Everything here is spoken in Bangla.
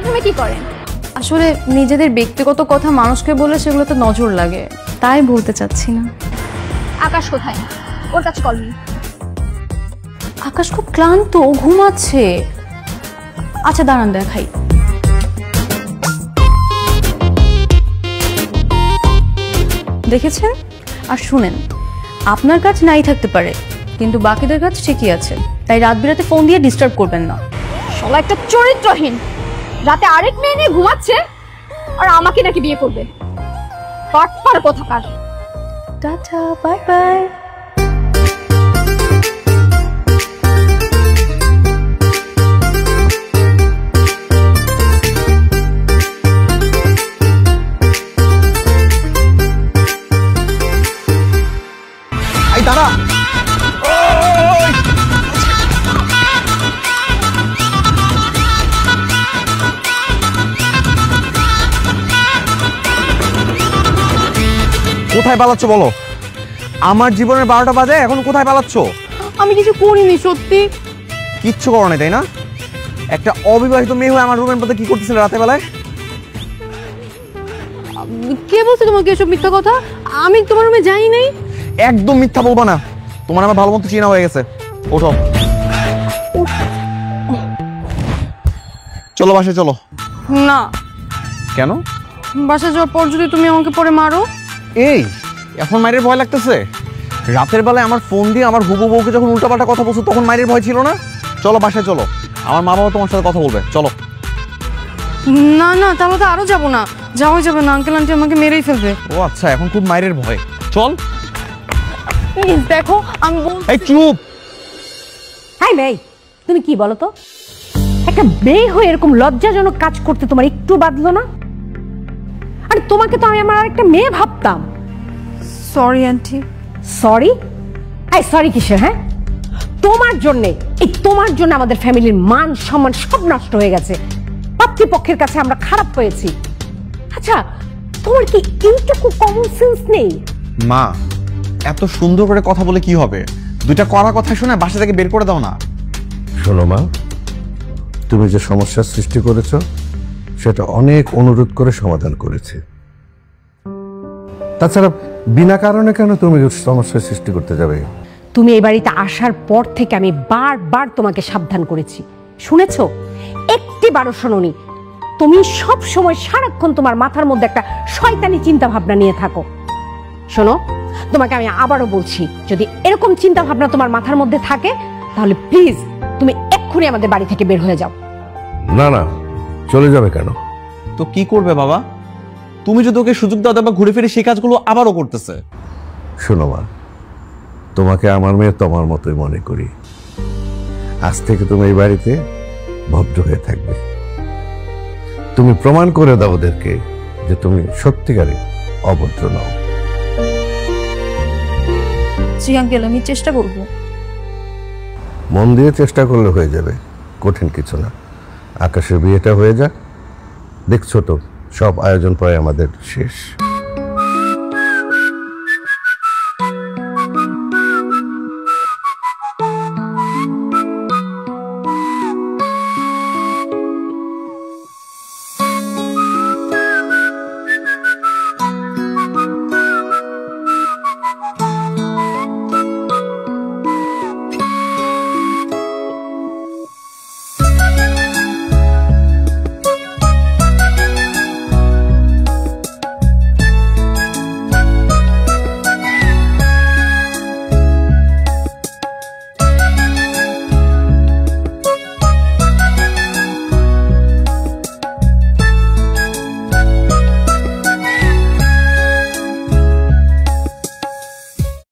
বেডরুমে কি করেন? আসলে নিজেদের ব্যক্তিগত কথা মানুষকে বলে সেগুলোতে নজর লাগে, তাই বলতে চাচ্ছি না। আকাশ কোথায়? ওর কাছে কল নেই। আকাশ খুব ক্লান্ত, ও ঘুমাচ্ছে। আচ্ছা দাঁড়ান দেখাই। দেখেছেন? আর শুনেন, আপনার কাজ নাই থাকতে পারে, কিন্তু বাকিদের কাজ ঠিকই আছে, তাই রাত বিরাতে ফোন দিয়ে ডিস্টার্ব করবেন না। শালা একটা চরিত্রহীন, রাতে আরেক মেয়ে নিয়ে ঘুমাচ্ছে আর আমাকে নাকি বিয়ে করবে। পাটপার কোথাকার। Tata, bye bye. এই দাঁড়া, কোথায় পালাচ্ছ বলো? আমার জীবনের 12টা বাজে, এখন কোথায় পালাচ্ছ? আমি কিছু করিনি, সত্যি কিচ্ছু করো নাই, তাই না? একটা অবিবাহিত মেয়ে হয়ে আমার রুমের মধ্যে কি করতেছিল রাতে বেলায়? কে বলছে তোমাকে এসব মিথ্যা কথা? আমি তোমার রুমে যাই নাই। একদম মিথ্যা বলবা না, তোমার আমার ভালো মতো চেনা হয়ে গেছে। ওঠো, চলো বাসায় চলো। না। কেন? বাসায় যাওয়ার পর যদি তুমি আমাকে পরে মারো? এই এখন মায়ের ভয় লাগতেছে? রাতের বেলায় আমার ফোন দিয়ে আমার হুবু বউকে যখন উল্টাপাল্টা কথা বলছো তখন মায়ের ভয় ছিল না? চলো বাসায় চলো, আমার মা বাবা তোমার সাথে কথা বলবে, চলো। না না, তাহলে তো আরো যাবো না, যাওয়াই যাবে না, আঙ্কেল আন্টি আমাকে মেরেই ফেলবে। ও আচ্ছা, এখন খুব মায়ের ভয়, চল। প্লিজ দেখো, আমি এই চুপ। হাই মেয়ে, তুমি কি বলো তো? একটা মেয়ে হয়ে এরকম লজ্জাজনক কাজ করতে তোমার একটু বাধলো না? আর তোমাকে তো আমি আমার আরেকটা মেয়ে ভাবতাম। Sorry aunty. সরি? এই সরি কিসের? হ্যাঁ, তোমার জন্য, এই তোমার জন্য আমাদের ফ্যামিলির মান সম্মান সব নষ্ট হয়ে গেছে। পাত্রীপক্ষের কাছে আমরা খারাপ হয়েছি। আচ্ছা, তোমার কি এইটুকু কমন সেন্স নেই? মা, এত সুন্দর করে কথা বলে কি হবে? দুইটা কড়া কথা শুনে বাসা থেকে বের করে দাও না। শোনো মা, তুমি যে সমস্যার সৃষ্টি করেছো সেটা অনেক অনুরোধ করে সমাধান করেছে। তাছাড়া বিনা কারণে কেন তুমি সমস্যার সৃষ্টি করতে যাবে? তুমি এই বাড়িতে আসার পর থেকে আমি বারবার তোমাকে সাবধান করেছি, শুনেছো? একটিবারও শোনোনি। তুমি সব সময় সারাক্ষণ তোমার মাথার মধ্যে একটা শয়তানি চিন্তা ভাবনা নিয়ে থাকো। শোনো, তোমাকে আমি আবারও বলছি, যদি এরকম চিন্তা ভাবনা তোমার মাথার মধ্যে থাকে তাহলে প্লিজ তুমি এক্ষুনি আমাদের বাড়ি থেকে বের হয়ে যাও। না না, চলে যাবে কেন? তো কি করবে বাবা? তুমি যদি ওকে সুযোগ দাও বা ঘুরে ফিরে সেই কাজগুলো আবারও করতেছে। শোনো মা, তোমাকে আমার মেয়ে তোমার মতোই মনে করি। আজ থেকে তুমি এই বাড়িতে ভদ্র হয়ে থাকবে। তুমি প্রমাণ করে দাও ওদেরকে যে তুমি সত্যিকারে অভদ্র নও। জি আঙ্কেল, আমি চেষ্টা করব। মন দিয়ে চেষ্টা করলে হয়ে যাবে, কঠিন কিছু না। আকাশের বিয়েটা হয়ে যাক, দেখছো তো সব আয়োজন প্রায় আমাদের শেষ।